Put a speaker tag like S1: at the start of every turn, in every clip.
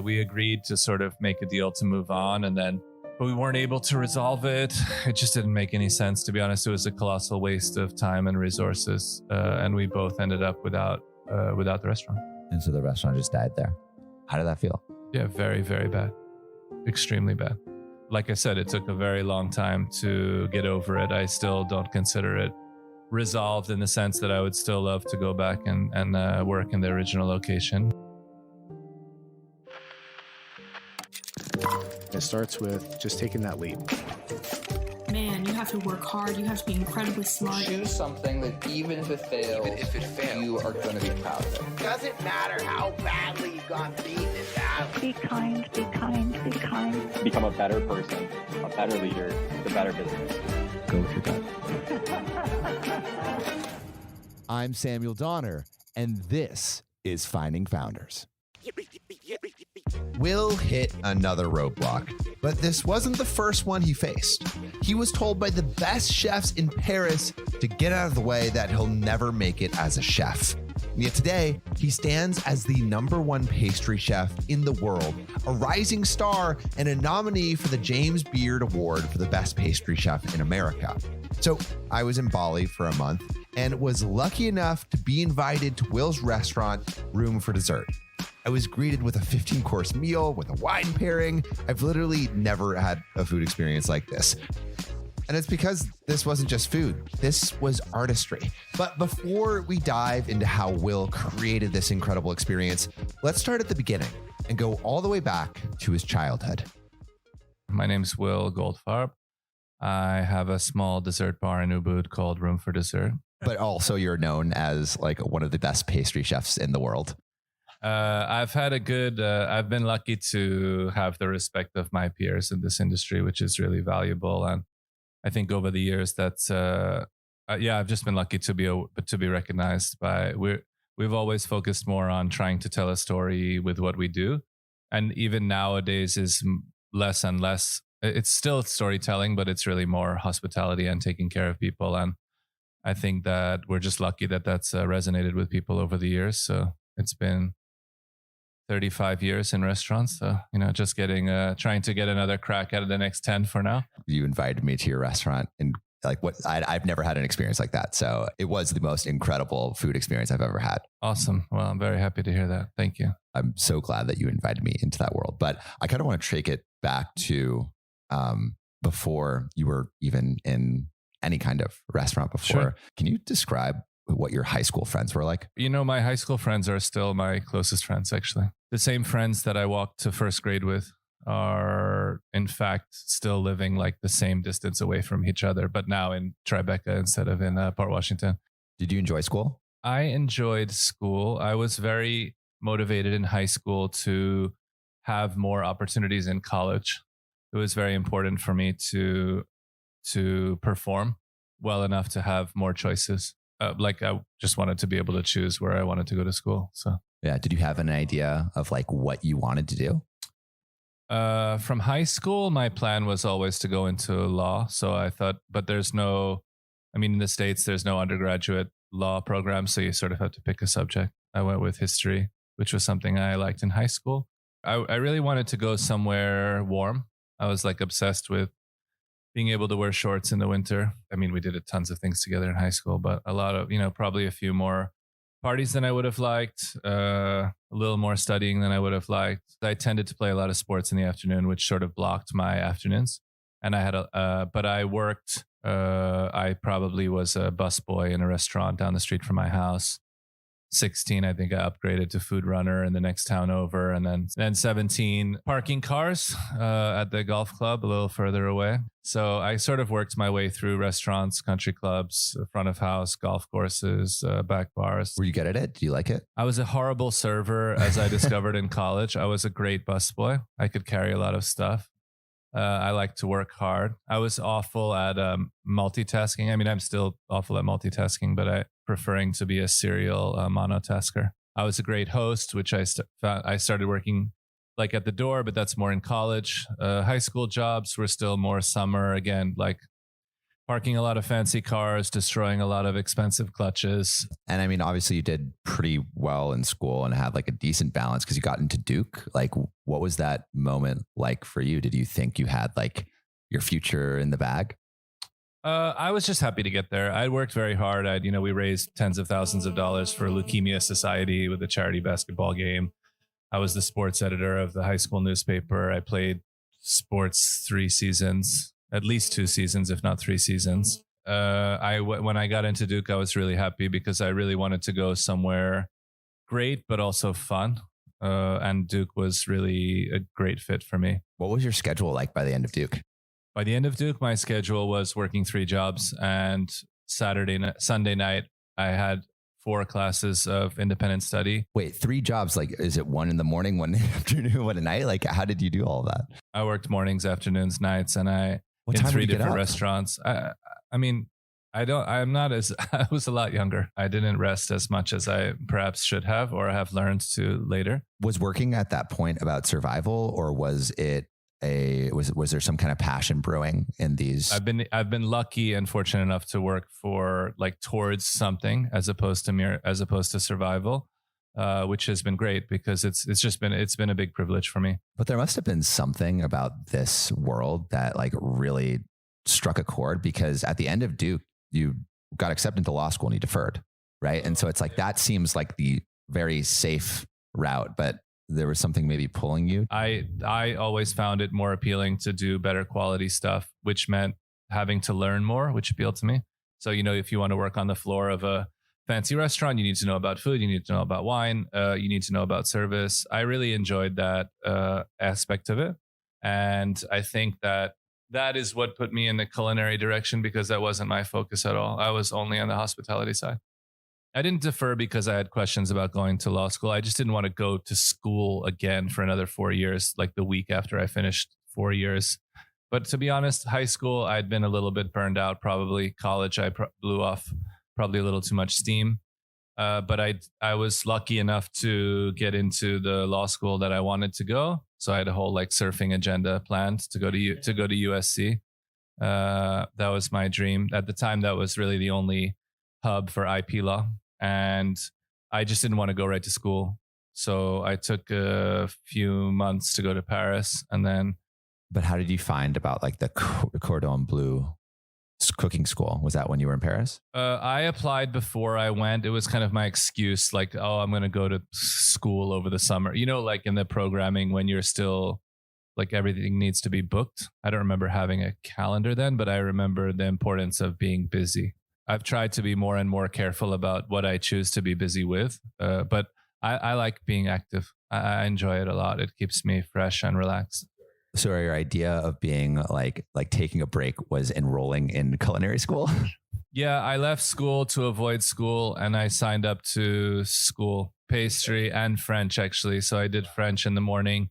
S1: We agreed to sort of make a deal to move on, but we weren't able to resolve it. It just didn't make any sense, to be honest. It was a colossal waste of time and resources, and we both ended up without the restaurant.
S2: And so the restaurant just died there. How did that feel?
S1: Yeah, very, very bad. Extremely bad. Like I said, it took a very long time to get over it. I still don't consider it resolved in the sense that I would still love to go back and work in the original location.
S3: It starts with just taking that leap.
S4: Man, you have to work hard. You have to be incredibly smart.
S5: Choose something that even if it fails, you are going to be proud of it.
S6: Doesn't matter how badly you got beaten down.
S7: Be kind, be kind, be kind.
S8: Become a better person, a better leader, the better business.
S2: Go with your gut. I'm Samuel Donner, and this is Finding Founders.
S9: Will hit another roadblock, but this wasn't the first one he faced. He was told by the best chefs in Paris to get out of the way, that he'll never make it as a chef. And yet today, he stands as the #1 pastry chef in the world, a rising star and a nominee for the James Beard Award for the best pastry chef in America. So I was in Bali for a month and was lucky enough to be invited to Will's restaurant, Room for Dessert. I was greeted with a 15-course meal with a wine pairing. I've literally never had a food experience like this. And it's because this wasn't just food. This was artistry. But before we dive into how Will created this incredible experience, let's start at the beginning and go all the way back to his childhood.
S1: My name's Will Goldfarb. I have a small dessert bar in Ubud called Room for Dessert.
S9: But also you're known as like one of the best pastry chefs in the world.
S1: I've been lucky to have the respect of my peers in this industry, which is really valuable. And I think over the years I've just been lucky to be recognized we've always focused more on trying to tell a story with what we do. And even nowadays is less and less. It's still storytelling, but it's really more hospitality and taking care of people. And I think that we're just lucky that that's resonated with people over the years. So it's been 35 years in restaurants. So, just trying to get another crack out of the next 10 for now.
S9: You invited me to your restaurant and I've never had an experience like that. So it was the most incredible food experience I've ever had.
S1: Awesome. Well, I'm very happy to hear that. Thank you.
S9: I'm so glad that you invited me into that world. But I kind of want to take it back to before you were even in any kind of restaurant before. Sure. Can you describe what your high school friends were like?
S1: My high school friends are still my closest friends, actually. The same friends that I walked to first grade with are, in fact, still living like the same distance away from each other, but now in Tribeca instead of in Port Washington.
S9: Did you enjoy school?
S1: I enjoyed school. I was very motivated in high school to have more opportunities in college. It was very important for me to perform well enough to have more choices. I just wanted to be able to choose where I wanted to go to school. So
S9: yeah. Did you have an idea of like what you wanted to do?
S1: From high school, my plan was always to go into law. So I thought, but in the States, there's no undergraduate law program. So you sort of have to pick a subject. I went with history, which was something I liked in high school. I really wanted to go somewhere warm. I was like obsessed with being able to wear shorts in the winter. We did tons of things together in high school, but a lot of, probably a few more parties than I would have liked, a little more studying than I would have liked. I tended to play a lot of sports in the afternoon, which sort of blocked my afternoons. And I had but I worked, I probably was a busboy in a restaurant down the street from my house. 16, I think I upgraded to food runner in the next town over. And then 17, parking cars at the golf club a little further away. So I sort of worked my way through restaurants, country clubs, front of house, golf courses, back bars.
S9: Were you good at it? Do you like it?
S1: I was a horrible server, as I discovered in college. I was a great busboy. I could carry a lot of stuff. I like to work hard. I was awful at multitasking. I'm still awful at multitasking, but I preferring to be a serial monotasker. I was a great host, which I started working like at the door, but that's more in college. High school jobs were still more summer. Again, like Parking a lot of fancy cars, destroying a lot of expensive clutches.
S2: And I mean, obviously you did pretty well in school and had like a decent balance because you got into Duke. Like, what was that moment like for you? Did you think you had like your future in the bag?
S1: I was just happy to get there. I worked very hard. We raised tens of thousands of dollars for Leukemia Society with a charity basketball game. I was the sports editor of the high school newspaper. I played sports 3 seasons. At least 2 seasons, if not 3 seasons. When I got into Duke, I was really happy because I really wanted to go somewhere great, but also fun. And Duke was really a great fit for me.
S2: What was your schedule like by the end of Duke?
S1: By the end of Duke, my schedule was working 3 jobs, and Sunday night, I had 4 classes of independent study.
S2: Wait, 3 jobs? Like, is it 1 in the morning, 1 in the afternoon, 1 at night? Like, how did you do all of that?
S1: I worked mornings, afternoons, nights, and
S2: What
S1: in
S2: time
S1: 3
S2: did you get
S1: different
S2: up?
S1: restaurants. I was a lot younger. I didn't rest as much as I perhaps should have or have learned to later.
S2: Was working at that point about survival, or was it was there some kind of passion brewing in these?
S1: I've been lucky and fortunate enough to work for like towards something as opposed to survival, which has been great because it's been a big privilege for me.
S2: But there must have been something about this world that like really struck a chord, because at the end of Duke, you got accepted into law school and you deferred, right? And so it's like, that seems like the very safe route, but there was something maybe pulling you.
S1: I always found it more appealing to do better quality stuff, which meant having to learn more, which appealed to me. So, if you want to work on the floor of a fancy restaurant, you need to know about food, you need to know about wine, you need to know about service. I really enjoyed that aspect of it. And I think that is what put me in the culinary direction, because that wasn't my focus at all. I was only on the hospitality side. I didn't defer because I had questions about going to law school. I just didn't want to go to school again for another 4 years, like the week after I finished 4 years. But to be honest, high school, I'd been a little bit burned out. Probably college, I blew off probably a little too much steam. But I was lucky enough to get into the law school that I wanted to go. So I had a whole like surfing agenda planned to go to USC. That was my dream. At the time, that was really the only hub for IP law. And I just didn't want to go right to school. So I took a few months to go to Paris, and then.
S2: But how did you find about like the Cordon Bleu cooking school? Was that when you were in Paris?
S1: I applied before I went. It was kind of my excuse, like, oh, I'm going to go to school over the summer. Like in the programming when you're still like everything needs to be booked. I don't remember having a calendar then, but I remember the importance of being busy. I've tried to be more and more careful about what I choose to be busy with. But I like being active. I enjoy it a lot. It keeps me fresh and relaxed.
S2: So your idea of being like taking a break was enrolling in culinary school?
S1: Yeah, I left school to avoid school, and I signed up to school, pastry and French, actually. So I did French in the morning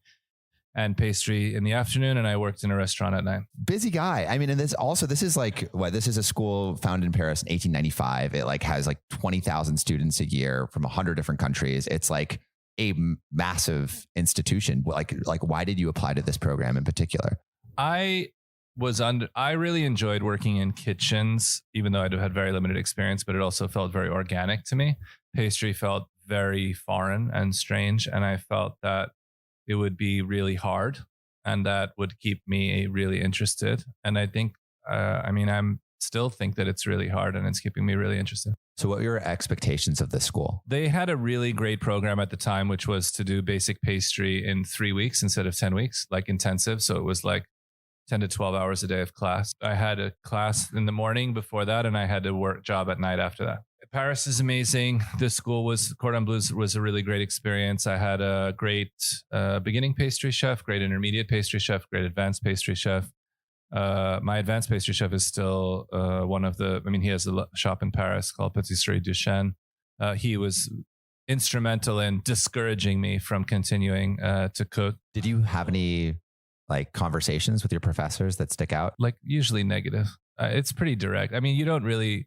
S1: and pastry in the afternoon, and I worked in a restaurant at night.
S2: Busy guy. I mean, and this is like, this is a school founded in Paris in 1895. It like has like 20,000 students a year from 100 different countries. It's like a massive institution. Like why did you apply to this program in particular? I
S1: really enjoyed working in kitchens, even though I had very limited experience, but it also felt very organic to me. Pastry felt very foreign and strange, and I felt that it would be really hard, and that would keep me really interested. And I think, I'm still think that it's really hard, and it's keeping me really interested.
S2: So what were your expectations of this school?
S1: They had a really great program at the time, which was to do basic pastry in 3 weeks instead of 10 weeks, like intensive. So it was like 10 to 12 hours a day of class. I had a class in the morning before that, and I had a work job at night after that. Paris is amazing. This school Cordon Bleu was a really great experience. I had a great beginning pastry chef, great intermediate pastry chef, great advanced pastry chef. My advanced pastry chef is still he has a shop in Paris called Pastry Chef. He was instrumental in discouraging me from continuing to cook.
S2: Did you have any like conversations with your professors that stick out?
S1: Like usually negative. It's pretty direct. I mean, you don't really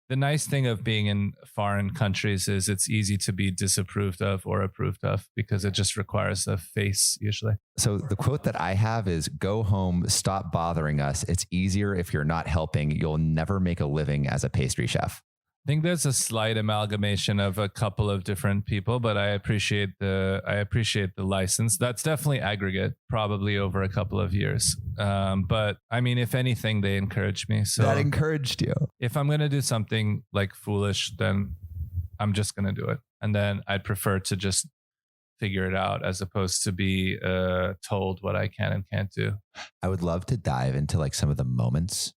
S1: The nice thing of being in foreign countries is it's easy to be disapproved of or approved of because it just requires a face usually.
S2: So the quote that I have is, "Go home, stop bothering us. It's easier if you're not helping. You'll never make a living as a pastry chef."
S1: I think there's a slight amalgamation of a couple of different people, but I appreciate the license. That's definitely aggregate, probably over a couple of years. But I mean, if anything, they encouraged me. So
S2: that encouraged you.
S1: If I'm gonna do something like foolish, then I'm just gonna do it, and then I'd prefer to just figure it out as opposed to be told what I can and can't do.
S2: I would love to dive into like some of the moments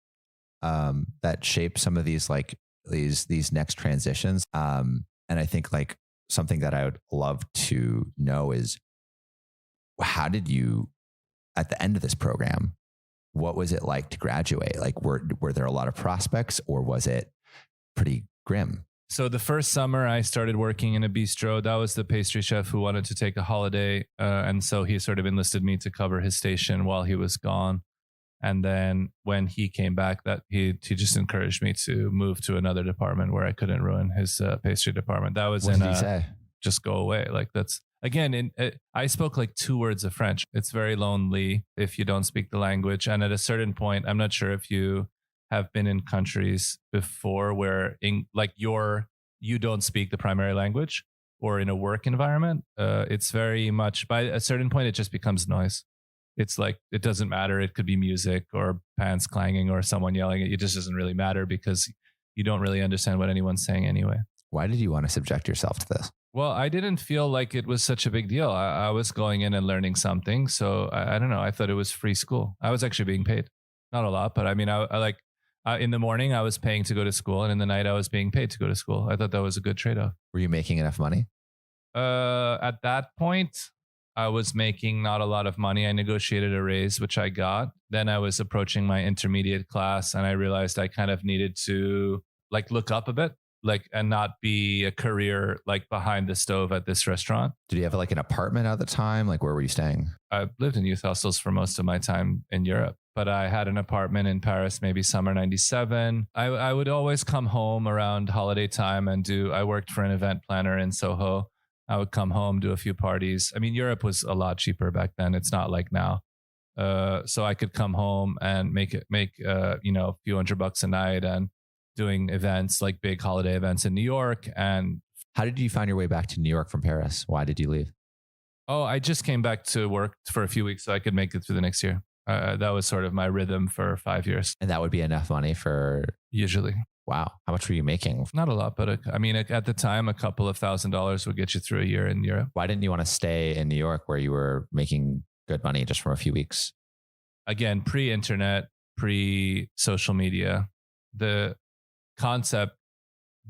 S2: that shape some of these like these next transitions. And I think like something that I would love to know is, how did you, at the end of this program, what was it like to graduate? Like, were there a lot of prospects, or was it pretty grim?
S1: So the first summer I started working in a bistro. That was the pastry chef who wanted to take a holiday. And so he sort of enlisted me to cover his station while he was gone. And then when he came back, that he just encouraged me to move to another department where I couldn't ruin his pastry department. That was
S2: What did he say?
S1: Just go away. Like that's, again, I spoke like 2 words of French. It's very lonely if you don't speak the language. And at a certain point, I'm not sure if you have been in countries before where you don't speak the primary language, or in a work environment. It's very much, by a certain point, it just becomes noise. It's like, it doesn't matter. It could be music or pans clanging or someone yelling at you. It just doesn't really matter because you don't really understand what anyone's saying anyway.
S2: Why did you want to subject yourself to this?
S1: Well, I didn't feel like it was such a big deal. I was going in and learning something. So I don't know. I thought it was free school. I was actually being paid. Not a lot, but I mean, in the morning I was paying to go to school, and in the night I was being paid to go to school. I thought that was a good trade-off.
S2: Were you making enough money?
S1: At that point, I was making not a lot of money. I negotiated a raise, which I got. Then I was approaching my intermediate class, and I realized I kind of needed to like look up a bit, like, and not be a career like behind the stove at this restaurant.
S2: Did you have like an apartment at the time? Like, where were you staying?
S1: I lived in youth hostels for most of my time in Europe, but I had an apartment in Paris, maybe summer 97. I would always come home around holiday time and I worked for an event planner in Soho. I would come home, do a few parties. I mean, Europe was a lot cheaper back then. It's not like now. So I could come home and make a few $100 a night, and doing events like big holiday events in New York. And
S2: how did you find your way back to New York from Paris? Why did you leave?
S1: Oh, I just came back to work for a few weeks so I could make it through the next year. That was sort of my rhythm for 5 years.
S2: And that would be enough money for...
S1: Usually.
S2: Wow. How much were you making?
S1: Not a lot, but I mean, at the time, a couple of $1,000s would get you through a year in Europe.
S2: Why didn't you want to stay in New York where you were making good money just for a few weeks?
S1: Again, pre-internet, pre-social media, the concept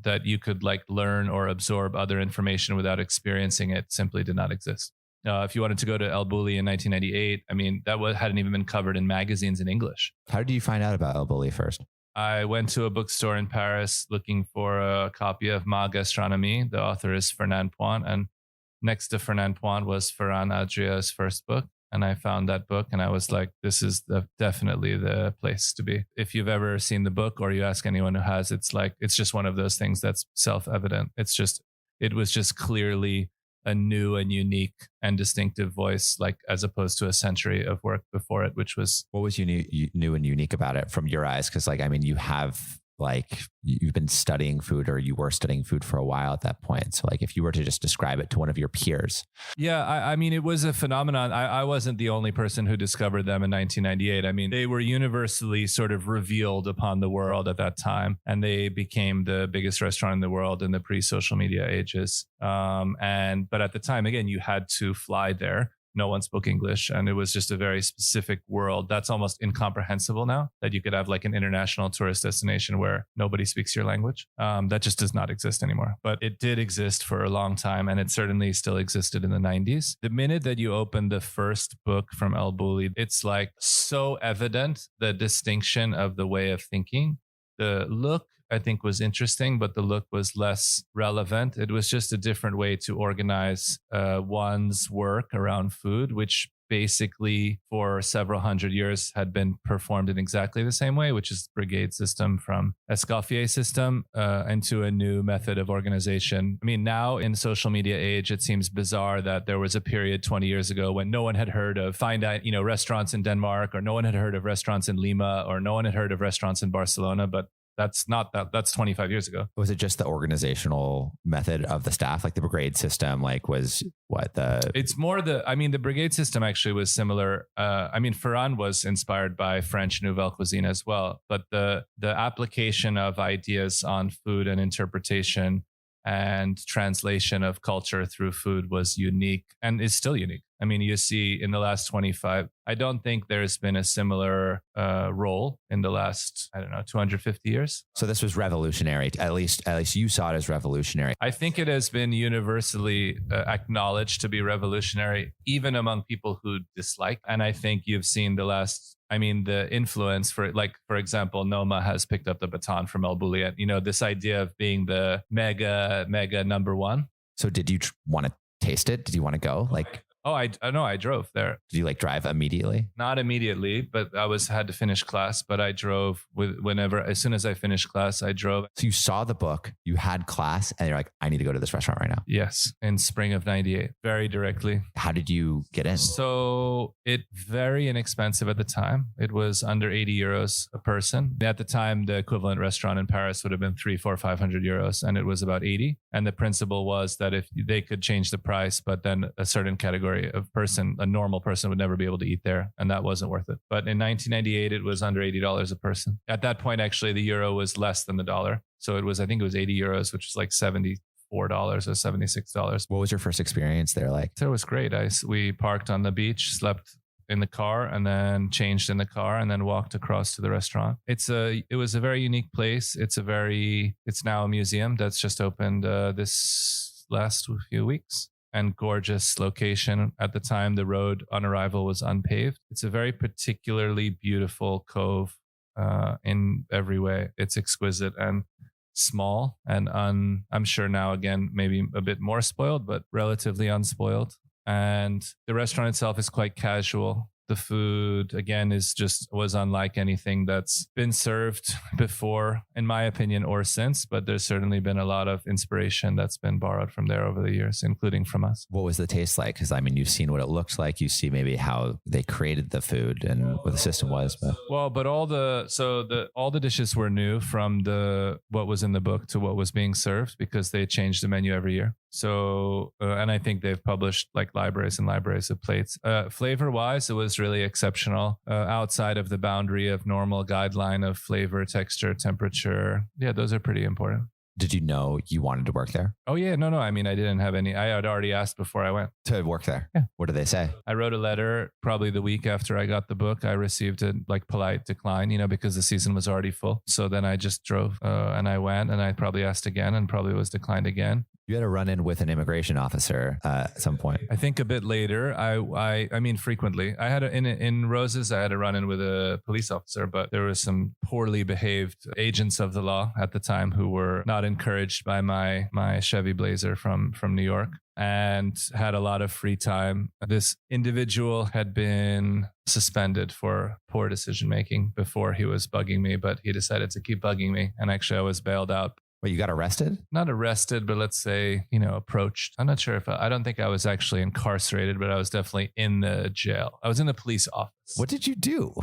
S1: that you could like learn or absorb other information without experiencing it simply did not exist. If you wanted to go to El Bulli in 1998, I mean, that hadn't even been covered in magazines in English.
S2: How did you find out about El Bulli first?
S1: I went to a bookstore in Paris looking for a copy of Ma Gastronomie. The author is Fernand Point, and next to Fernand Point was Ferran Adria's first book. And I found that book, and I was like, this is definitely the place to be. If you've ever seen the book, or you ask anyone who has, it's just one of those things that's self-evident. It was just clearly a new and unique and distinctive voice, like as opposed to a century of work before it, which was...
S2: What was new and unique about it from your eyes? Because like, I mean, you've been studying food, or you were studying food for a while at that point. So like, if you were to just describe it to one of your peers.
S1: Yeah, I mean, it was a phenomenon. I wasn't the only person who discovered them in 1998. I mean, they were universally sort of revealed upon the world at that time, and they became the biggest restaurant in the world in the pre-social media ages. But at the time, again, you had to fly there. No one spoke English, and it was just a very specific world. That's almost incomprehensible now, that you could have like an international tourist destination where nobody speaks your language. That just does not exist anymore. But it did exist for a long time, and it certainly still existed in the 90s. The minute that you open the first book from El Bulli, it's like so evident, the distinction of the way of thinking. The look, I think, was interesting, but the look was less relevant. It was just a different way to organize one's work around food, which basically for several hundred years had been performed in exactly the same way, which is the brigade system from Escoffier system, into a new method of organization. I mean, now in social media age, it seems bizarre that there was a period 20 years ago when no one had heard of restaurants in Denmark, or no one had heard of restaurants in Lima, or no one had heard of restaurants in Barcelona, but that's 25 years ago.
S2: Was it just the organizational method of the staff? Like the brigade system, like was what the...
S1: It's more the brigade system actually was similar. Ferran was inspired by French Nouvelle Cuisine as well, but the application of ideas on food and interpretation and translation of culture through food was unique and is still unique. I mean, you see in the last 25, I don't think there's been a similar role in the last, 250 years.
S2: So this was revolutionary. At least you saw it as revolutionary.
S1: I think it has been universally acknowledged to be revolutionary, even among people who dislike. And I think you've seen the influence for example, Noma has picked up the baton from El Bullion. This idea of being the mega number one.
S2: So did you want to taste it? Did you want to go?
S1: I drove there.
S2: Did you drive immediately?
S1: Not immediately, but I had to finish class, but I drove as soon as I finished class, I drove.
S2: So you saw the book, you had class, and you're like, I need to go to this restaurant right now.
S1: Yes. In spring of 98, very directly.
S2: How did you get in?
S1: So very inexpensive at the time. It was under 80 euros a person. At the time, the equivalent restaurant in Paris would have been 300, 400, 500 euros, and it was about 80. And the principle was that if they could change the price, but then a certain category of person, a normal person, would never be able to eat there, and that wasn't worth it. But in 1998, it was under $80 a person. At that point, actually, the euro was less than the dollar. So I think it was 80 euros, which is like $74 or $76.
S2: What was your first experience there like?
S1: So it was great. We parked on the beach, slept in the car, and then changed in the car, and then walked across to the restaurant. It was a very unique place. It's now a museum that's just opened this last few weeks. And gorgeous location. At the time, the road on arrival was unpaved. It's a very particularly beautiful cove in every way. It's exquisite and small, and I'm sure now, again, maybe a bit more spoiled, but relatively unspoiled. And the restaurant itself is quite casual. The food, again, was unlike anything that's been served before, in my opinion, or since. But there's certainly been a lot of inspiration that's been borrowed from there over the years, including from us.
S2: What was the taste like? Because you've seen what it looks like. You see maybe how they created the food and what the system was.
S1: But all the dishes were new from what was in the book to what was being served, because they changed the menu every year. So, and I think they've published libraries and libraries of plates. Flavor wise, it was really exceptional, outside of the boundary of normal guideline of flavor, texture, temperature. Yeah, those are pretty important.
S2: Did you know you wanted to work there?
S1: Oh, yeah. No. I didn't have any. I had already asked before I went.
S2: To work there?
S1: Yeah.
S2: What did they say?
S1: I wrote a letter probably the week after I got the book. I received a polite decline, because the season was already full. So then I just drove and I went, and I probably asked again and probably was declined again.
S2: You had a run-in with an immigration officer at some point.
S1: I think a bit later. Frequently. I had in Roses, I had a run-in with a police officer, but there were some poorly behaved agents of the law at the time who were not encouraged by my Chevy Blazer from New York, and had a lot of free time. This individual had been suspended for poor decision making before he was bugging me, but he decided to keep bugging me, and actually I was bailed out.
S2: Wait, you got arrested?
S1: Not arrested, but let's say, approached. I'm not sure I don't think I was actually incarcerated, but I was definitely in the jail. I was in the police office.
S2: What did you do?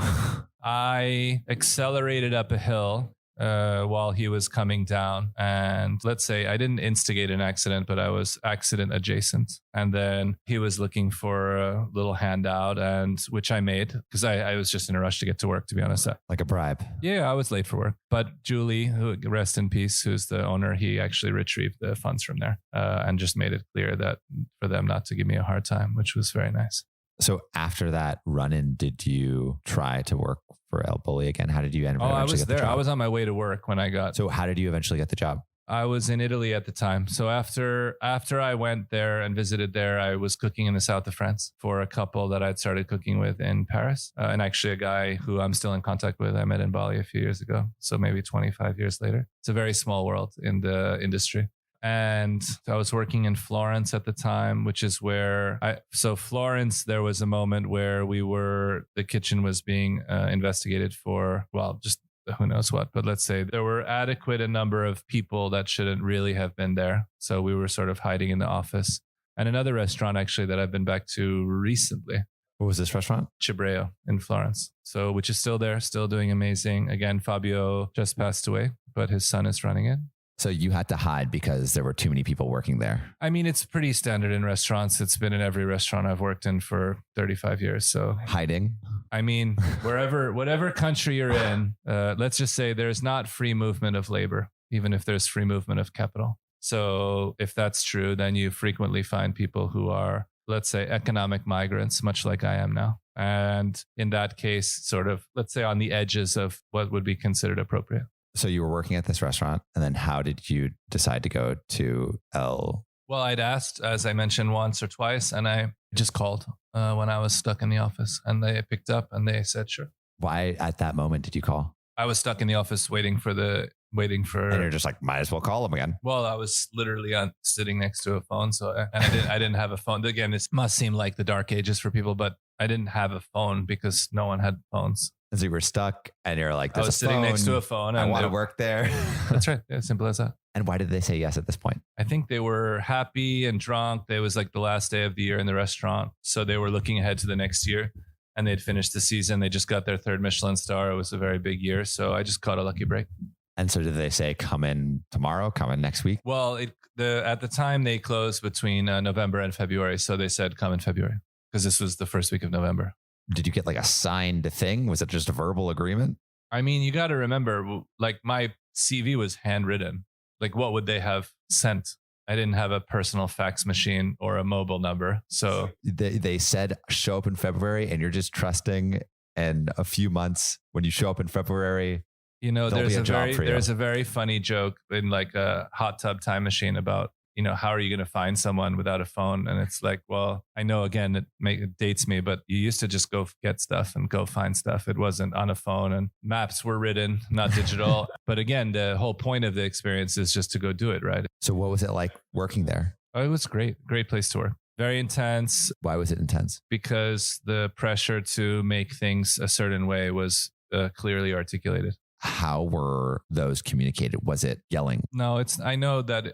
S1: I accelerated up a hill while he was coming down. And let's say I didn't instigate an accident, but I was accident adjacent. And then he was looking for a little handout, which I made because I was just in a rush to get to work, to be honest.
S2: Like a bribe.
S1: Yeah, I was late for work. But Julie, who rest in peace, who's the owner, he actually retrieved the funds from there and just made it clear that for them not to give me a hard time, which was very nice.
S2: So after that run-in, did you try to work for El Bulli again? How did you end up?
S1: I was there. I was on my way to work when I got.
S2: So how did you eventually get the job?
S1: I was in Italy at the time. So after I went there and visited there, I was cooking in the south of France for a couple that I'd started cooking with in Paris. And actually a guy who I'm still in contact with, I met in Bali a few years ago. So maybe 25 years later. It's a very small world in the industry. And I was working in Florence at the time, which is where Florence, there was a moment where the kitchen was being investigated for, well, just who knows what, but let's say there were adequate a number of people that shouldn't really have been there. So we were sort of hiding in the office. And another restaurant actually that I've been back to recently.
S2: What was this restaurant?
S1: Cibreo in Florence. So, which is still there, still doing amazing. Again, Fabio just passed away, but his son is running it.
S2: So you had to hide because there were too many people working there.
S1: I mean, it's pretty standard in restaurants. It's been in every restaurant I've worked in for 35 years. So
S2: hiding?
S1: I mean, whatever country you're in, let's just say there's not free movement of labor, even if there's free movement of capital. So if that's true, then you frequently find people who are, let's say, economic migrants, much like I am now. And in that case, sort of, let's say, on the edges of what would be considered appropriate.
S2: So you were working at this restaurant, and then how did you decide to go to El?
S1: Well, I'd asked, as I mentioned, once or twice, and I just called when I was stuck in the office, and they picked up and they said, sure.
S2: Why at that moment did you call?
S1: I was stuck in the office waiting for.
S2: And you're just like, might as well call them again.
S1: Well, I was literally sitting next to a phone, I didn't have a phone. Again, this must seem like the dark ages for people, but I didn't have a phone because no one had phones.
S2: And so you were stuck, and you're like,
S1: I was sitting next to a phone.
S2: I want to work there.
S1: That's right. Yeah, simple as that.
S2: And why did they say yes at this point?
S1: I think they were happy and drunk. It was like the last day of the year in the restaurant. So they were looking ahead to the next year, and they'd finished the season. They just got their 3rd Michelin star. It was a very big year. So I just caught a lucky break.
S2: And so did they say, come in tomorrow, come in next week?
S1: Well, at the time they closed between November and February. So they said, come in February, because this was the first week of November.
S2: Did you get like a signed thing? Was it just a verbal agreement?
S1: I mean, you got to remember, like my CV was handwritten. Like what would they have sent? I didn't have a personal fax machine or a mobile number. So
S2: they said, show up in February, and you're just trusting. And a few months when you show up in February,
S1: you know, there's a very funny joke in like a hot tub time machine about, you know, how are you going to find someone without a phone? And it's like, well, I know, again, it dates me, but you used to just go get stuff and go find stuff. It wasn't on a phone, and maps were written, not digital. But again, the whole point of the experience is just to go do it, right?
S2: So what was it like working there?
S1: Oh, it was great. Great place to work. Very intense.
S2: Why was it intense?
S1: Because the pressure to make things a certain way was clearly articulated.
S2: How were those communicated? Was it yelling?
S1: No, I know that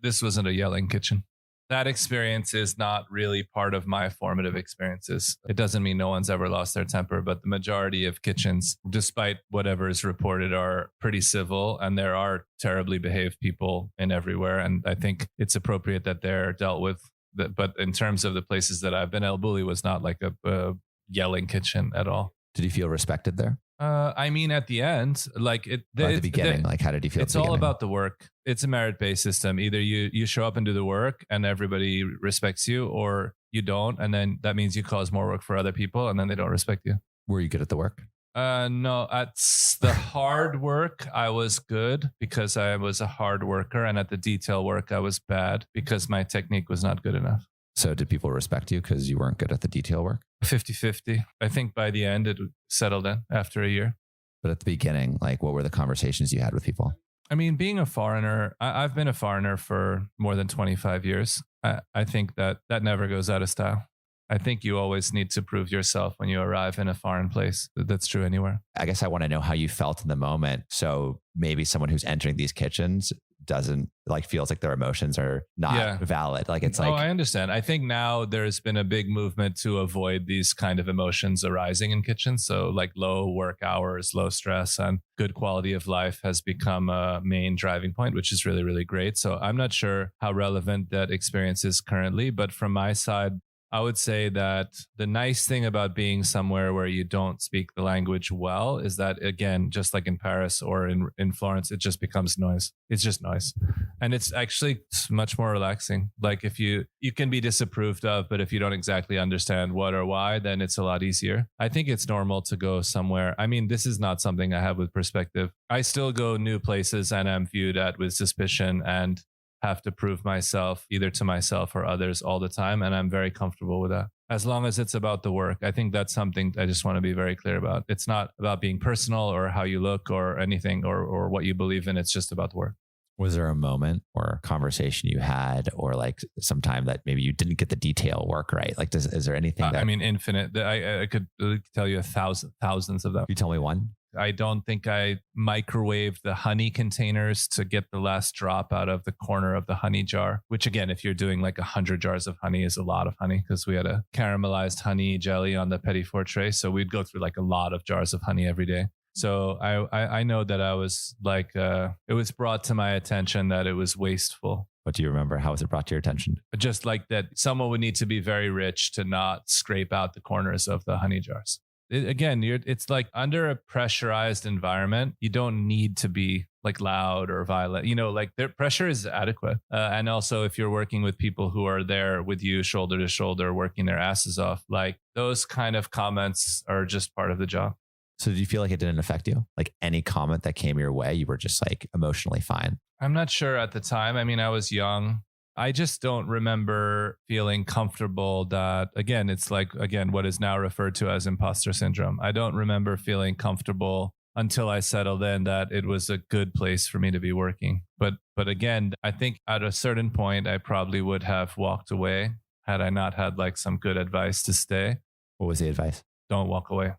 S1: this wasn't a yelling kitchen. That experience is not really part of my formative experiences. It doesn't mean no one's ever lost their temper, but the majority of kitchens, despite whatever is reported, are pretty civil, and there are terribly behaved people in everywhere. And I think it's appropriate that they're dealt with. But in terms of the places that I've been, El Bulli was not like a yelling kitchen at all.
S2: Did you feel respected there?
S1: I mean, at the end, like
S2: at the beginning, like how did you feel?
S1: It's all about the work. It's a merit-based system. Either you show up and do the work and everybody respects you, or you don't. And then that means you cause more work for other people, and then they don't respect you.
S2: Were you good at the work?
S1: No, at the hard work, I was good because I was a hard worker. And at the detail work, I was bad because my technique was not good enough.
S2: So did people respect you because you weren't good at the detail work?
S1: 50-50. I think by the end it settled in after a year.
S2: But at the beginning, like what were the conversations you had with people?
S1: I mean, being a foreigner, I've been a foreigner for more than 25 years. I think that never goes out of style. I think you always need to prove yourself when you arrive in a foreign place. That's true anywhere.
S2: I guess I want to know how you felt in the moment. So maybe someone who's entering these kitchens doesn't feels like their emotions are not valid. Like it's like,
S1: I understand. I think now there's been a big movement to avoid these kind of emotions arising in kitchens. So like low work hours, low stress, and good quality of life has become a main driving point, which is really, really great. So I'm not sure how relevant that experience is currently, but from my side, I would say that the nice thing about being somewhere where you don't speak the language well is that, again, just like in Paris or in Florence, it just becomes noise. It's just noise. And it's actually much more relaxing. Like if you can be disapproved of, but if you don't exactly understand what or why, then it's a lot easier. I think it's normal to go somewhere. I mean, this is not something I have with perspective. I still go new places and I'm viewed at with suspicion and have to prove myself either to myself or others all the time. And I'm very comfortable with that. As long as it's about the work. I think that's something I just want to be very clear about. It's not about being personal or how you look or anything or what you believe in. It's just about the work.
S2: Was there a moment or conversation you had, or like sometime that maybe you didn't get the detail work right? Like, is there anything that,
S1: I mean, infinite. I could tell you thousands of them.
S2: you tell me one?
S1: I don't think I microwaved the honey containers to get the last drop out of the corner of the honey jar, which again, if you're doing like 100 jars of honey is a lot of honey, because we had a caramelized honey jelly on the petit four tray. So we'd go through like a lot of jars of honey every day. So I know that I was like, it was brought to my attention that it was wasteful.
S2: What do you remember? How was it brought to your attention?
S1: Just like that someone would need to be very rich to not scrape out the corners of the honey jars. It's like under a pressurized environment, you don't need to be like loud or violent, like their pressure is adequate. And also if you're working with people who are there with you shoulder to shoulder, working their asses off, like those kind of comments are just part of the job.
S2: So did you feel like it didn't affect you? Like any comment that came your way, you were just like emotionally fine?
S1: I'm not sure at the time. I mean, I was young. I just don't remember feeling comfortable that, again, it's like, what is now referred to as imposter syndrome. I don't remember feeling comfortable until I settled in that it was a good place for me to be working. But again, I think at a certain point, I probably would have walked away had I not had like some good advice to stay.
S2: What was the advice?
S1: Don't walk away.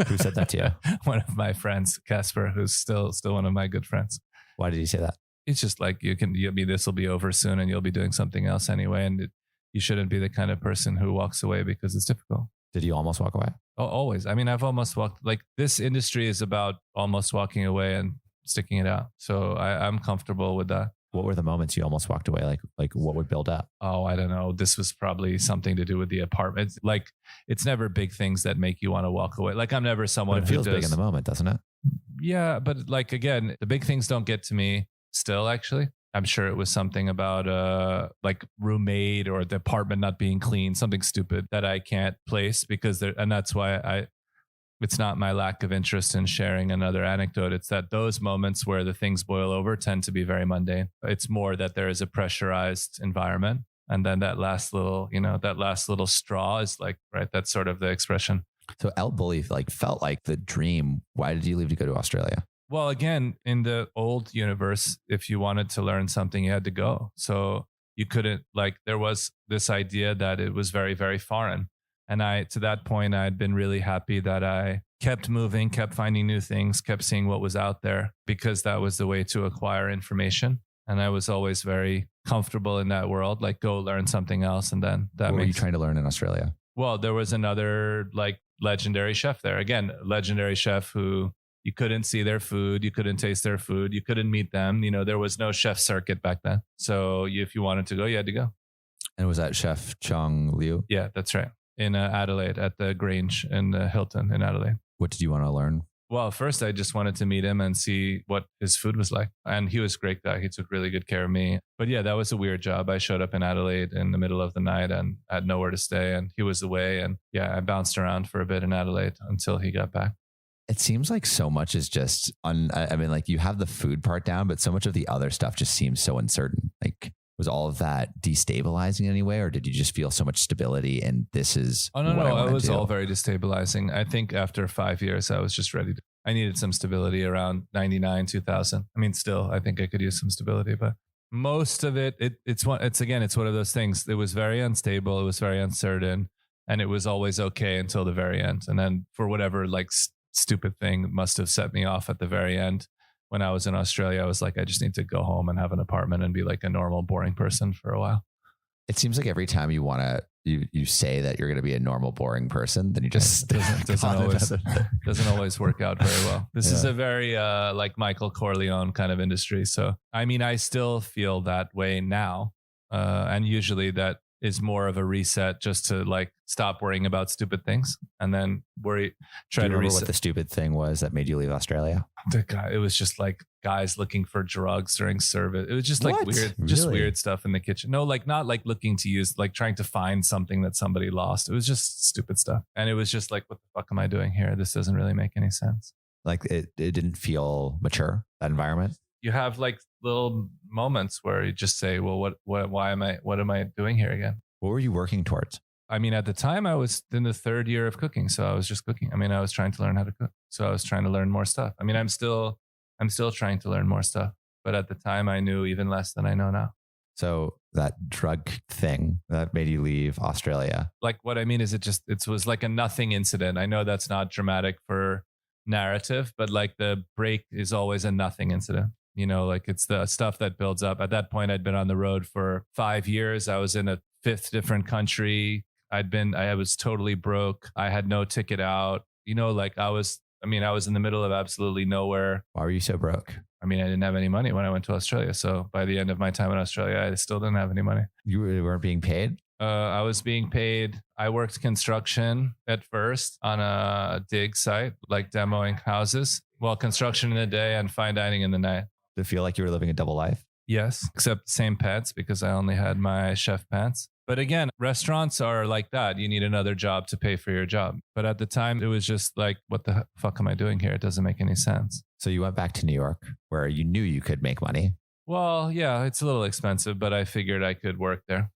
S2: Who said that to you?
S1: One of my friends, Casper, who's still one of my good friends.
S2: Why did he say that?
S1: It's just like this will be over soon and you'll be doing something else anyway. And you shouldn't be the kind of person who walks away because it's difficult.
S2: Did you almost walk away?
S1: Oh, always. I mean, I've almost walked, like this industry is about almost walking away and sticking it out. So I'm comfortable with that.
S2: What were the moments you almost walked away? Like what would build up?
S1: Oh, I don't know. This was probably something to do with the apartment. Like it's never big things that make you want to walk away. Like I'm never someone
S2: but it feels big in the moment, doesn't it?
S1: Yeah. But like, again, the big things don't get to me still, actually. I'm sure it was something about like roommate or the apartment not being clean, something stupid that I can't place and that's why it's not my lack of interest in sharing another anecdote. It's that those moments where the things boil over tend to be very mundane. It's more that there is a pressurized environment. And then that last little straw is like, right. That's sort of the expression.
S2: So El Bulli felt like the dream. Why did you leave to go to Australia?
S1: Well, again, in the old universe, if you wanted to learn something, you had to go. So you couldn't, there was this idea that it was very, very foreign. And to that point, I'd been really happy that I kept moving, kept finding new things, kept seeing what was out there, because that was the way to acquire information. And I was always very comfortable in that world, like go learn something else. And then
S2: what were you trying to learn in Australia?
S1: Well, there was another legendary chef there. Again, legendary chef who you couldn't see their food. You couldn't taste their food. You couldn't meet them. There was no chef circuit back then. So if you wanted to go, you had to go.
S2: And was that Chef Chong Liu?
S1: Yeah, that's right. In Adelaide at the Grange in Hilton in Adelaide.
S2: What did you want to learn?
S1: Well, first I just wanted to meet him and see what his food was like. And he was a great guy. He took really good care of me. But yeah, that was a weird job. I showed up in Adelaide in the middle of the night and had nowhere to stay. And he was away. And yeah, I bounced around for a bit in Adelaide until he got back.
S2: It seems like so much is just, you have the food part down, but so much of the other stuff just seems so uncertain. Was all of that destabilizing in any way, or did you just feel so much stability and this is?
S1: Oh, no. It was all very destabilizing. I think after 5 years, I was just ready. I needed some stability around 99, 2000. I mean, still, I think I could use some stability, but most of it's one of those things. It was very unstable. It was very uncertain, and it was always okay until the very end. And then for whatever stupid thing must have set me off at the very end. When I was in Australia, I was like, I just need to go home and have an apartment and be like a normal, boring person for a while.
S2: It seems like every time you want to, you say that you're going to be a normal, boring person, then you just
S1: doesn't always work out very well. This is a very Michael Corleone kind of industry. So, I mean, I still feel that way now. And usually that is more of a reset just to stop worrying about stupid things and then try to reset.
S2: What the stupid thing was that made you leave Australia?
S1: It was just guys looking for drugs during service. It was just weird,
S2: really?
S1: Just weird stuff in the kitchen. No, not looking to use, trying to find something that somebody lost. It was just stupid stuff. And it was just what the fuck am I doing here? This doesn't really make any sense.
S2: It didn't feel mature, that environment.
S1: You have little moments where you just say, well, what am I doing here again?
S2: What were you working towards?
S1: I mean, at the time I was in the third year of cooking. So I was just cooking. I mean, I was trying to learn how to cook. So I was trying to learn more stuff. I mean, I'm still trying to learn more stuff, but at the time I knew even less than I know now.
S2: So that drug thing that made you leave Australia.
S1: Like what I mean is it was like a nothing incident. I know that's not dramatic for narrative, but like the break is always a nothing incident. You know, like it's the stuff that builds up. At that point, I'd been on the road for 5 years. I was in a 5th different country. I was totally broke. I had no ticket out. You know, like I was in the middle of absolutely nowhere.
S2: Why were you so broke?
S1: I mean, I didn't have any money when I went to Australia. So by the end of my time in Australia, I still didn't have any money.
S2: You weren't being paid?
S1: I was being paid. I worked construction at first on a dig site, like demoing houses. Well, construction in the day and fine dining in the night.
S2: Did it feel like you were living a double life?
S1: Yes, except same pants because I only had my chef pants. But again, restaurants are like that. You need another job to pay for your job. But at the time, it was just like, what the fuck am I doing here? It doesn't make any sense.
S2: So you went back to New York where you knew you could make money.
S1: Well, yeah, it's a little expensive, but I figured I could work there.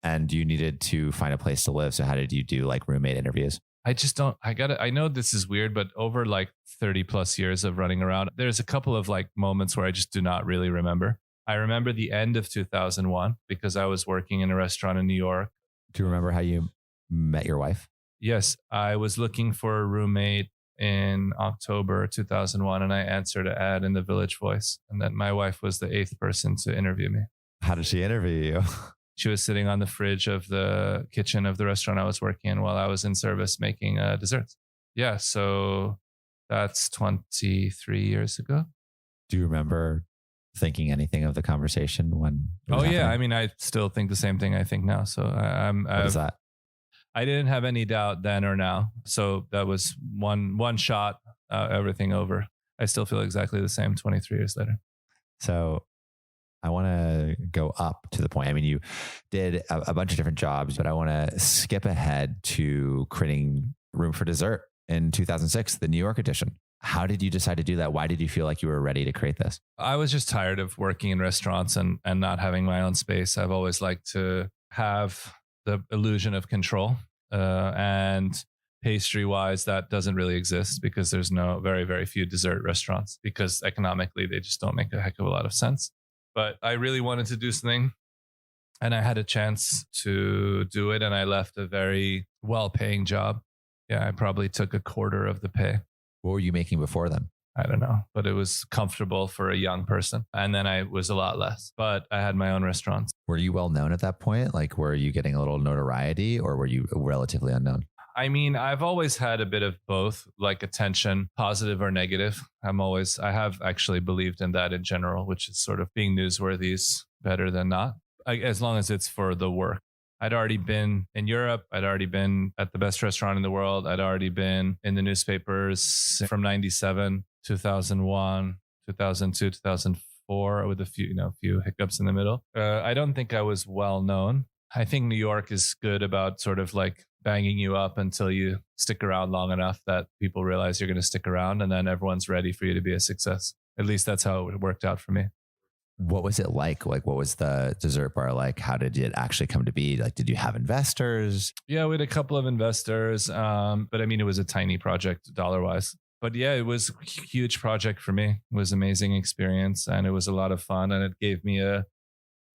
S2: And you needed to find a place to live. So how did you do like roommate interviews?
S1: I know this is weird, but over like 30 plus years of running around, there's a couple of like moments where I just do not really remember. I remember the end of 2001 because I was working in a restaurant in New York.
S2: Do you remember how you met your wife?
S1: Yes, I was looking for a roommate in October 2001 and I answered an ad in the Village Voice. And then my wife was the 8th person to interview me.
S2: How did she interview you?
S1: She was sitting on the fridge of the kitchen of the restaurant I was working in while I was in service making desserts. Yeah, so that's 23 years ago.
S2: Do you remember thinking anything of the conversation when?
S1: Oh yeah, I mean, I still think the same thing I think now. So
S2: what is that?
S1: I didn't have any doubt then or now. So that was one shot, everything over. I still feel exactly the same 23 years later.
S2: So I want to go up to the point. I mean, you did a bunch of different jobs, but I want to skip ahead to creating Room for Dessert in 2006, the New York edition. How did you decide to do that? Why did you feel like you were ready to create this?
S1: I was just tired of working in restaurants and not having my own space. I've always liked to have the illusion of control. And pastry wise, that doesn't really exist because there's very, very few dessert restaurants because economically they just don't make a heck of a lot of sense. But I really wanted to do something and I had a chance to do it. And I left a very well-paying job. Yeah, I probably took a quarter of the pay.
S2: What were you making before then?
S1: I don't know, but it was comfortable for a young person. And then I was a lot less, but I had my own restaurants.
S2: Were you well known at that point? Like, were you getting a little notoriety or were you relatively unknown?
S1: I mean, I've always had a bit of both, like attention, positive or negative. I have actually believed in that in general, which is sort of being newsworthy is better than not, as long as it's for the work. I'd already been in Europe. I'd already been at the best restaurant in the world. I'd already been in the newspapers from 97, 2001, 2002, 2004 with a few hiccups in the middle. I don't think I was well known. I think New York is good about sort of like banging you up until you stick around long enough that people realize you're going to stick around and then everyone's ready for you to be a success. At least that's how it worked out for me.
S2: What was it like? Like, what was the dessert bar like? How did it actually come to be? Like, did you have investors?
S1: Yeah, we had a couple of investors. But I mean, it was a tiny project dollar wise. But yeah, it was a huge project for me. It was an amazing experience and it was a lot of fun. And it gave me a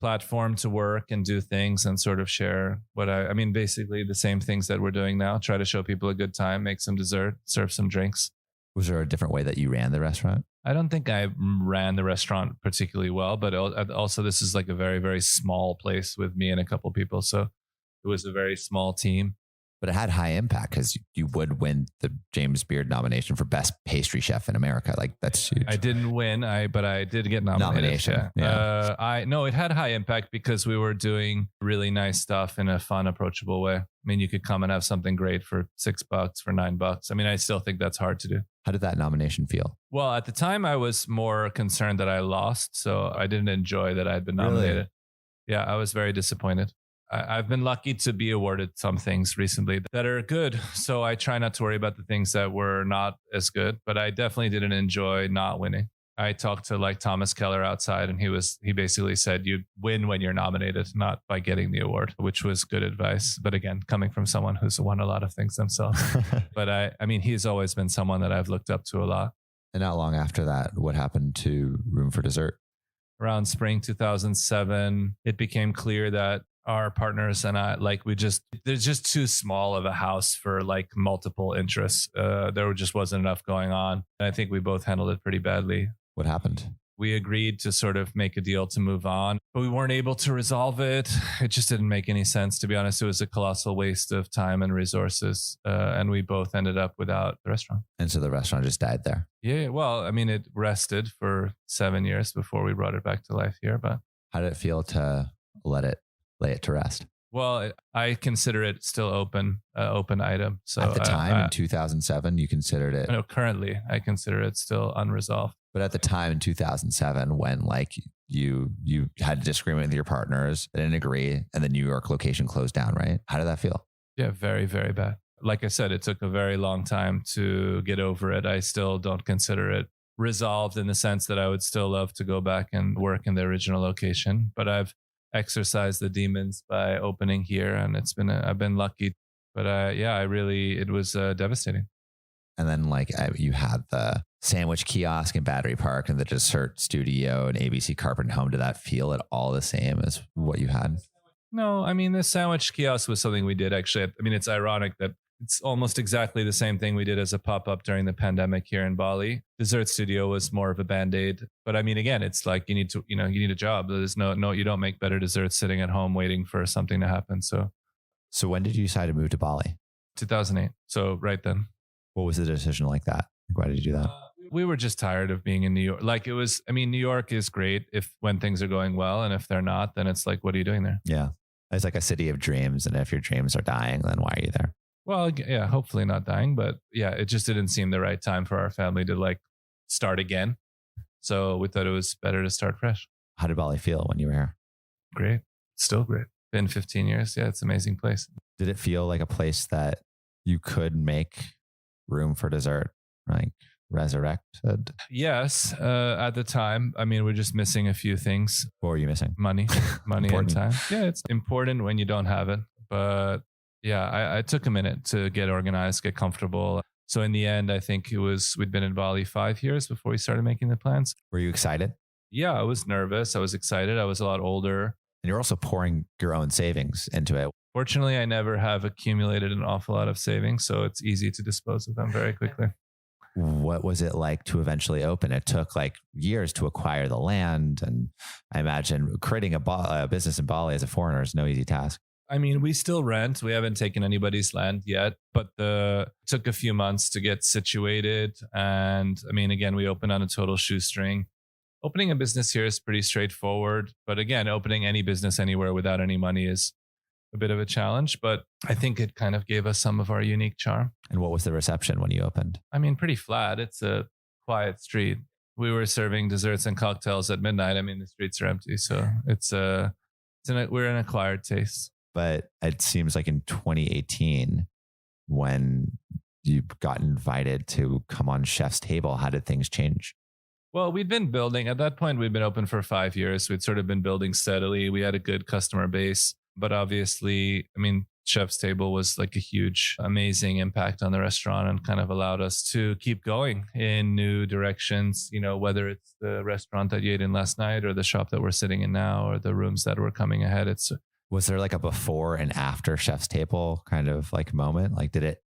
S1: platform to work and do things and sort of share basically the same things that we're doing now. Try to show people a good time, make some dessert, serve some drinks.
S2: Was there a different way that you ran the restaurant?
S1: I don't think I ran the restaurant particularly well, but also this is like a very, very small place with me and a couple people. So it was a very small team.
S2: But it had high impact because you would win the James Beard nomination for best pastry chef in America. Like, that's huge.
S1: I didn't win, but I did get nominated. Yeah. It had high impact because we were doing really nice stuff in a fun, approachable way. I mean, you could come and have something great for $6, for $9. I mean, I still think that's hard to do.
S2: How did that nomination feel?
S1: Well, at the time I was more concerned that I lost. So I didn't enjoy that I'd been nominated. Really? Yeah, I was very disappointed. I've been lucky to be awarded some things recently that are good. So I try not to worry about the things that were not as good, but I definitely didn't enjoy not winning. I talked to like Thomas Keller outside and he basically said, you win when you're nominated, not by getting the award, which was good advice. But again, coming from someone who's won a lot of things themselves. But I mean, he's always been someone that I've looked up to a lot.
S2: And not long after that, what happened to Room for Dessert?
S1: around spring 2007, it became clear that our partners and I, like, there's just too small of a house for like multiple interests. There just wasn't enough going on. And I think we both handled it pretty badly.
S2: What happened?
S1: We agreed to sort of make a deal to move on, but we weren't able to resolve it. It just didn't make any sense, to be honest. It was a colossal waste of time and resources. And we both ended up without the restaurant.
S2: And so the restaurant just died there.
S1: Yeah, well, I mean, it rested for 7 years before we brought it back to life here. But
S2: how did it feel to lay it to rest?
S1: Well, I consider it still open item. So
S2: at the time in 2007, you considered it.
S1: No, currently I consider it still unresolved.
S2: But at the time in 2007, when like you had a disagreement with your partners, they didn't agree, and the New York location closed down, right? How did that feel?
S1: Yeah, very, very bad. Like I said, it took a very long time to get over it. I still don't consider it resolved in the sense that I would still love to go back and work in the original location. But I've exercised the demons by opening here, and I've been lucky. But it was devastating.
S2: And then you had the sandwich kiosk in Battery Park and the dessert studio and ABC Carpet and Home. Did that feel at all the same as what you had?
S1: No, I mean, the sandwich kiosk was something we did actually. I mean, it's ironic that it's almost exactly the same thing we did as a pop-up during the pandemic here in Bali. Dessert studio was more of a band-aid. But I mean, again, it's like you need a job. There's no, you don't make better desserts sitting at home waiting for something to happen. So
S2: when did you decide to move to Bali?
S1: 2008. So right then.
S2: What was the decision like that? Why did you do that?
S1: We were just tired of being in New York. New York is great when things are going well. And if they're not, then it's like, what are you doing there?
S2: Yeah. It's like a city of dreams. And if your dreams are dying, then why are you there?
S1: Well, yeah, hopefully not dying. But yeah, it just didn't seem the right time for our family to start again. So we thought it was better to start fresh.
S2: How did Bali feel when you were here?
S1: Great. Still great. Been 15 years. Yeah, it's an amazing place.
S2: Did it feel like a place that you could make room for dessert, resurrected?
S1: Yes, at the time. I mean, we're just missing a few things.
S2: What were you missing?
S1: Money and time. Yeah, it's important when you don't have it. But yeah, I took a minute to get organized, get comfortable. So in the end, I think we'd been in Bali 5 years before we started making the plans.
S2: Were you excited?
S1: Yeah, I was nervous. I was excited. I was a lot older.
S2: And you're also pouring your own savings into it.
S1: Fortunately, I never have accumulated an awful lot of savings, so it's easy to dispose of them very quickly.
S2: What was it like to eventually open? It took years to acquire the land. And I imagine creating a business in Bali as a foreigner is no easy task.
S1: I mean, we still rent. We haven't taken anybody's land yet, but it took a few months to get situated. And I mean, again, we opened on a total shoestring. Opening a business here is pretty straightforward. But again, opening any business anywhere without any money is a bit of a challenge, but I think it kind of gave us some of our unique charm.
S2: And what was the reception when you opened? I
S1: mean, pretty flat. It's a quiet street. We were serving desserts and cocktails at midnight. I mean, the streets are empty. So we're an acquired taste.
S2: But it seems like in 2018, when you got invited to come on Chef's Table, how did things change?
S1: Well, we'd been building. At that point, we'd been open for 5 years. We'd sort of been building steadily. We had a good customer base. But obviously, I mean, Chef's Table was like a huge, amazing impact on the restaurant and kind of allowed us to keep going in new directions, whether it's the restaurant that you ate in last night or the shop that we're sitting in now or the rooms that were coming ahead.
S2: Was there like a before and after Chef's Table kind of moment? Did it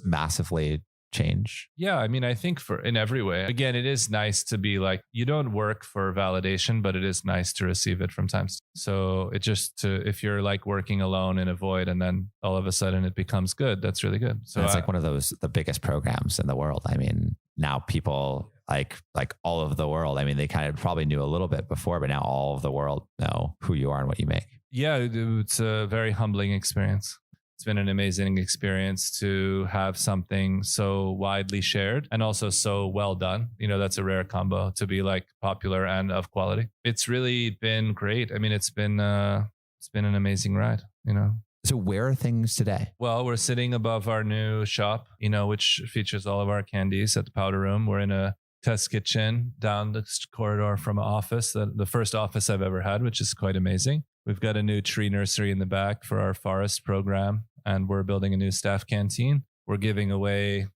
S2: massively change?
S1: Yeah, I mean, I think in every way. Again, it is nice to be you don't work for validation, but it is nice to receive it from time to time. So if you're working alone in a void and then all of a sudden it becomes good, that's really good. So
S2: it's one of the biggest programs in the world. I mean, now people like all of the world. I mean, they kind of probably knew a little bit before, but now all of the world know who you are and what you make.
S1: Yeah, it's a very humbling experience. It's been an amazing experience to have something so widely shared and also so well done. That's a rare combo to be popular and of quality. It's really been great. I mean, it's been an amazing ride,
S2: So where are things today?
S1: Well, we're sitting above our new shop, which features all of our candies at the powder room. We're in a test kitchen down the corridor from an office, the first office I've ever had, which is quite amazing. We've got a new tree nursery in the back for our forest program, and we're building a new staff canteen. We're giving away,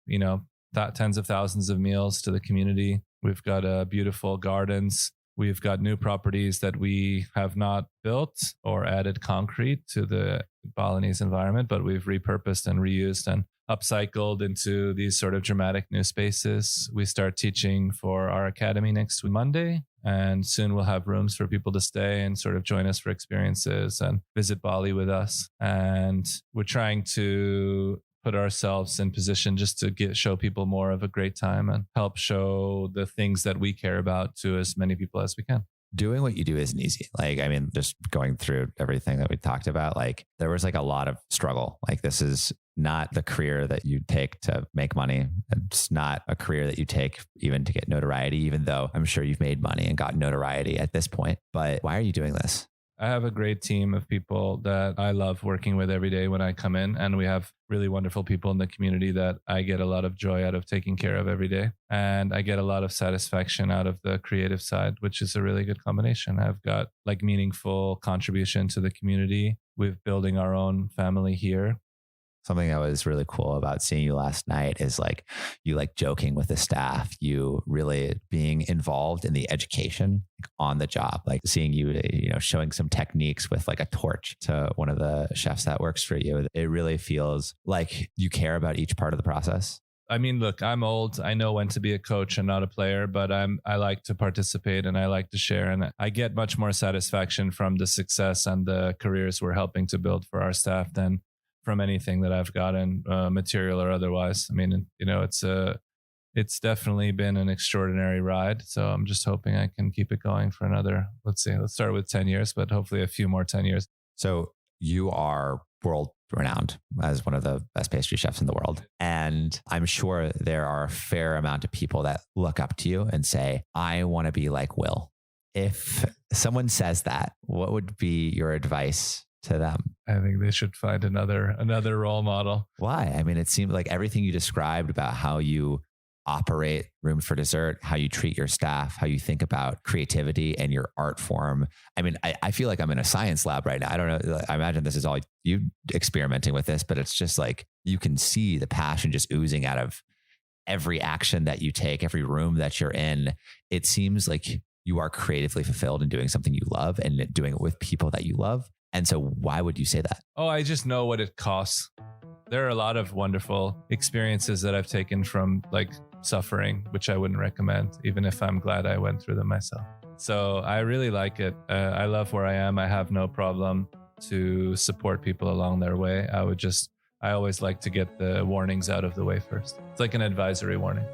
S1: tens of thousands of meals to the community. We've got beautiful gardens We've got new properties that we have not built or added concrete to the Balinese environment, but we've repurposed and reused and upcycled into these sort of dramatic new spaces. We start teaching for our academy next Monday, and soon we'll have rooms for people to stay and sort of join us for experiences and visit Bali with us. And we're trying to put ourselves in position just to show people more of a great time and help show the things that we care about to as many people as we can.
S2: Doing what you do isn't easy. Like, I mean, just going through everything that we talked about, like there was like a lot of struggle. Like this is not the career that you take to make money. It's not a career that you take even to get notoriety, even though I'm sure you've made money and got notoriety at this point. But why are you doing this?
S1: I have a great team of people that I love working with every day when I come in. And we have really wonderful people in the community that I get a lot of joy out of taking care of every day. And I get a lot of satisfaction out of the creative side, which is a really good combination. I've got like meaningful contribution to the community. We're building our own family here.
S2: Something that was really cool about seeing you last night is like you like joking with the staff, you really being involved in the education on the job, like seeing you, showing some techniques with like a torch to one of the chefs that works for you. It really feels like you care about each part of the process.
S1: I mean, look, I'm old. I know when to be a coach and not a player, but I like to participate and I like to share. And I get much more satisfaction from the success and the careers we're helping to build for our staff than from anything that I've gotten, material or otherwise. I mean, it's definitely been an extraordinary ride. So I'm just hoping I can keep it going for another, let's start with 10 years, but hopefully a few more 10 years.
S2: So you are world renowned as one of the best pastry chefs in the world. And I'm sure there are a fair amount of people that look up to you and say, I want to be like Will. If someone says that, what would be your advice to them?
S1: I think they should find another role model.
S2: Why? I mean, it seemed like everything you described about how you operate Room for Dessert, how you treat your staff, how you think about creativity and your art form. I mean, I feel like I'm in a science lab right now. I don't know. I imagine this is all you experimenting with this, but it's just like you can see the passion just oozing out of every action that you take, every room that you're in. It seems like you are creatively fulfilled in doing something you love and doing it with people that you love. And so why would you say that?
S1: Oh, I just know what it costs. There are a lot of wonderful experiences that I've taken from like suffering, which I wouldn't recommend, even if I'm glad I went through them myself. So I really like it. I love where I am. I have no problem to support people along their way. I always like to get the warnings out of the way first. It's like an advisory warning.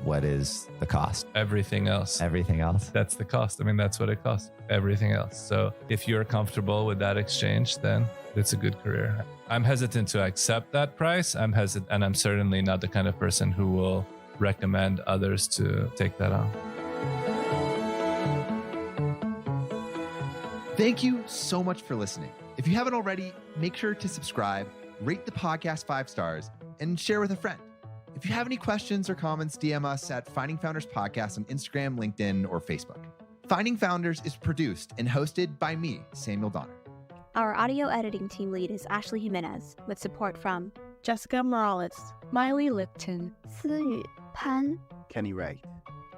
S2: What is the cost?
S1: Everything else.
S2: Everything else?
S1: That's the cost. I mean, that's what it costs. Everything else. So if you're comfortable with that exchange, then it's a good career. I'm hesitant to accept that price. I'm certainly not the kind of person who will recommend others to take that on.
S9: Thank you so much for listening. If you haven't already, make sure to subscribe, rate the podcast 5 stars, and share with a friend. If you have any questions or comments, DM us at Finding Founders Podcast on Instagram, LinkedIn, or Facebook. Finding Founders is produced and hosted by me, Samuel Donner.
S10: Our audio editing team lead is Ashley Jimenez, with support from
S11: Jessica Morales, Miley Lipton,
S7: Siyu Pan,
S3: Kenny Wright,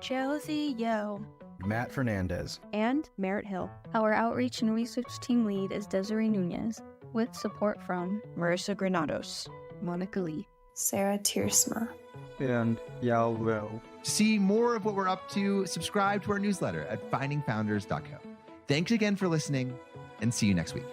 S11: Josie Yo,
S3: Matt Fernandez,
S11: and Merritt Hill. Our outreach and research team lead is Desiree Nunez, with support from Marissa Granados, Monica Lee,
S4: Sarah Tiersma,
S8: and Yao Ro.
S9: To see more of what we're up to, subscribe to our newsletter at findingfounders.co. Thanks again for listening, and see you next week.